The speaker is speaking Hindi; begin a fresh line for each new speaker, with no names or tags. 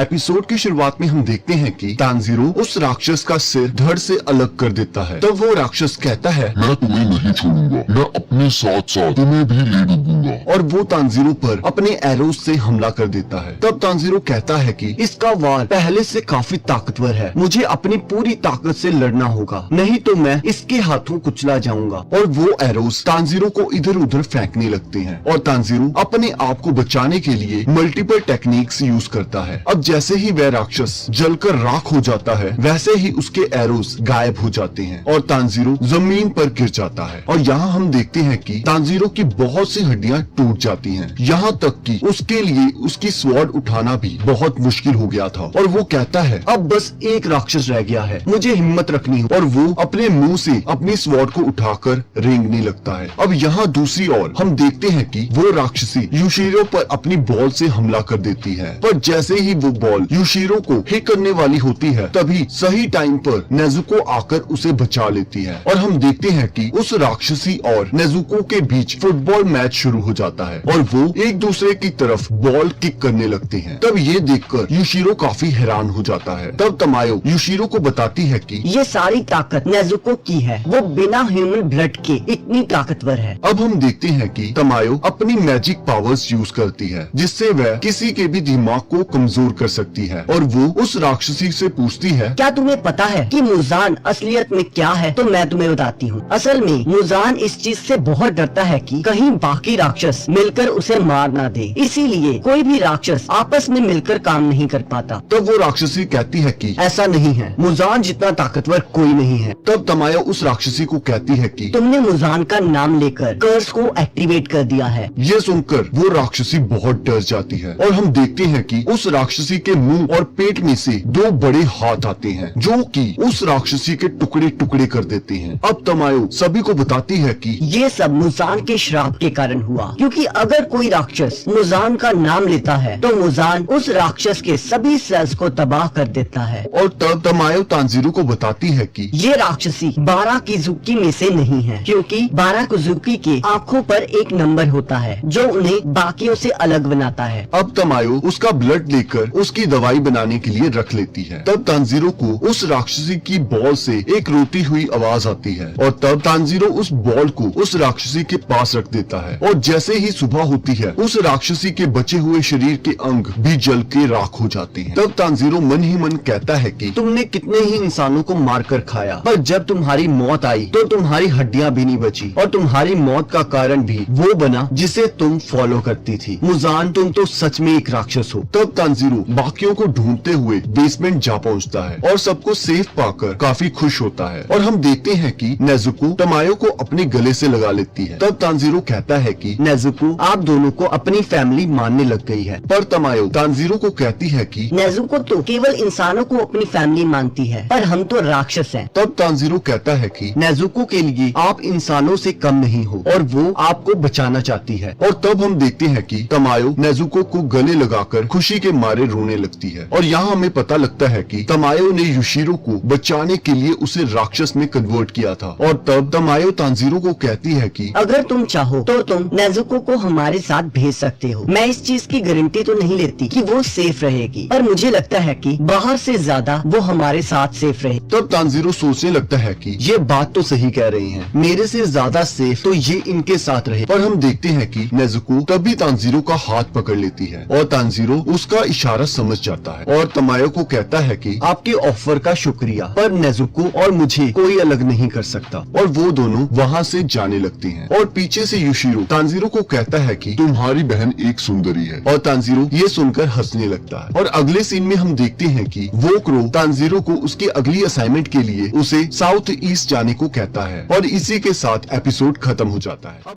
एपिसोड की शुरुआत में हम देखते हैं कि तानजीरो उस राक्षस का सिर धड़ से अलग कर देता है। तब वो राक्षस कहता है,
मैं तुम्हें नहीं छोड़ूंगा, मैं अपने साथ साथ तुम्हें भी ले डूबूंगा।
और वो तानजीरो पर अपने एरोस से हमला कर देता है। तब तानजीरो कहता है कि इसका वार पहले से काफी ताकतवर है, मुझे अपनी पूरी ताकत से लड़ना होगा, नहीं तो मैं इसके हाथों कुचला जाऊंगा। और वो एरोस तानजीरो को इधर उधर फेंकने लगते हैं और तानजीरो अपने आप को बचाने के लिए मल्टीपल टेक्निक्स यूज करता है। अब जैसे ही वह राक्षस जलकर राख हो जाता है, वैसे ही उसके एरोस गायब हो जाते हैं और तानजीरो जमीन पर गिर जाता है। और यहाँ हम देखते हैं कि तानजीरो की बहुत सी हड्डियां टूट जाती हैं, यहाँ तक कि उसके लिए उसकी स्वॉर्ड उठाना भी बहुत मुश्किल हो गया था। और वो कहता है, अब बस एक राक्षस रह गया है, मुझे हिम्मत रखनी है। और वो अपने मुंह से अपनी स्वॉर्ड को उठाकर रेंगने लगता है। अब यहाँ दूसरी ओर हम देखते हैं कि वो राक्षसी युशिरो पर अपनी बॉल से हमला कर देती है, पर जैसे ही वो बॉल युशिरो को हिट करने वाली होती है, तभी सही टाइम पर नेजुको आकर उसे बचा लेती है। और हम देखते हैं कि उस राक्षसी और नेजुको के बीच फुटबॉल मैच शुरू हो जाता है और वो एक दूसरे की तरफ बॉल किक करने लगते हैं। तब ये देखकर युशिरो काफी हैरान हो जाता है। तब तमायो युशिरो को बताती है कि
ये सारी ताकत नेजुको की है, वो बिना ह्यूमन ब्लड के इतनी ताकतवर है।
अब हम देखते हैं कि तमायो अपनी मैजिक पावर्स यूज करती है, जिससे वह किसी के भी दिमाग को कमजोर कर सकती है। और वो उस राक्षसी से पूछती है,
क्या तुम्हें पता है कि मुजान असलियत में क्या है? तो मैं तुम्हें बताती हूँ। असल में मुजान इस चीज से बहुत डरता है कि कहीं बाकी राक्षस मिलकर उसे मार ना दे, इसीलिए कोई भी राक्षस आपस में मिलकर काम नहीं कर पाता।
तब वो राक्षसी कहती है कि
ऐसा नहीं है, मुजान जितना ताकतवर कोई नहीं है।
तब तमायो उस राक्षसी को कहती है कि
तुमने मुजान का नाम लेकर कर्स को एक्टिवेट कर दिया है।
ये सुनकर वो राक्षसी बहुत डर जाती है और हम देखते हैं कि उस राक्षसी के मुंह और पेट में से दो बड़े हाथ आते हैं, जो कि उस राक्षसी के टुकड़े टुकड़े कर देते हैं। अब तमायो सभी को बताती है कि
ये सब मुजान के श्राप के कारण हुआ, क्योंकि अगर कोई राक्षस मुजान का नाम लेता है तो मुजान उस राक्षस के सभी सेल्स को तबाह कर देता है।
और तब तमायो तानजीरो को बताती है कि
ये राक्षसी 12 किजुकी में से नहीं है, क्योंकि 12 किजुकी के आँखों पर एक नंबर होता है जो उन्हें बाकियों से अलग बनाता है।
अब तमायो उसका ब्लड लेकर उसकी दवाई बनाने के लिए रख लेती है। तब तानजीरो को उस राक्षसी की बॉल से एक रोती हुई आवाज आती है और तब तानजीरो उस बॉल को उस राक्षसी के पास रख देता है। और जैसे ही सुबह होती है, उस राक्षसी के बचे हुए शरीर के अंग भी जल के राख हो जाते हैं। तब तानजीरो मन ही मन कहता है कि तुमने कितने ही इंसानों को मारकर खाया, पर जब तुम्हारी मौत आई तो तुम्हारी हड्डियां भी नहीं बची और तुम्हारी मौत का कारण भी वो बना जिसे तुम फॉलो करती थी। मुजान, तुम तो सच में एक राक्षस हो। तब तानजीरो बाकियों को ढूंढते हुए बेसमेंट जा पहुंचता है और सबको सेफ पाकर काफी खुश होता है। और हम देखते हैं कि नेजुको तमायो को अपने गले से लगा लेती है। तब तानजीरो कहता है कि
नेजुको, आप दोनों को अपनी फैमिली
मानने लग गई है। पर तमायो तानजीरो को कहती है कि
नेजुको तो केवल इंसानों को अपनी फैमिली मानती है, पर हम तो राक्षस हैं।
तब तानजीरो कहता है कि नेजुको के लिए आप इंसानों से कम नहीं हो और वो आपको बचाना चाहती है। और तब हम देखते हैं कि तमायो नेजुको को गले लगाकर खुशी के मारे रोने लगती है। और यहाँ हमें पता लगता है कि तमायो ने युशिरो को बचाने के लिए उसे राक्षस में कन्वर्ट किया था। और तब तमायो तानजीरो को कहती है कि
अगर तुम चाहो तो तुम नेजुको को हमारे साथ भेज सकते हो। मैं इस चीज की गारंटी तो नहीं लेती कि वो सेफ रहेगी, पर मुझे लगता है कि बाहर से ज्यादा वो हमारे साथ सेफ रहे।
तब तानजीरो सोचने लगता है कि ये बात तो सही कह रही हैं, मेरे से ज्यादा सेफ तो ये इनके साथ रहे। पर हम देखते हैं कि नेजुको तभी तानजीरो का हाथ पकड़ लेती है और तानजीरो उसका इशारा समझ जाता है और तमायो को कहता है कि आपके ऑफर का शुक्रिया, पर नेजुको और मुझे कोई अलग नहीं कर सकता। और वो दोनों वहाँ से जाने लगते हैं। और पीछे से युशिरो तानजीरो को कहता है कि
तुम्हारी बहन एक सुंदरी है।
और तानजीरो ये सुनकर हंसने लगता है। और अगले सीन में हम देखते हैं कि वो क्रो तानजीरो को उसकी अगली असाइनमेंट के लिए उसे साउथ ईस्ट जाने को कहता है और इसी के साथ एपिसोड खत्म हो जाता है।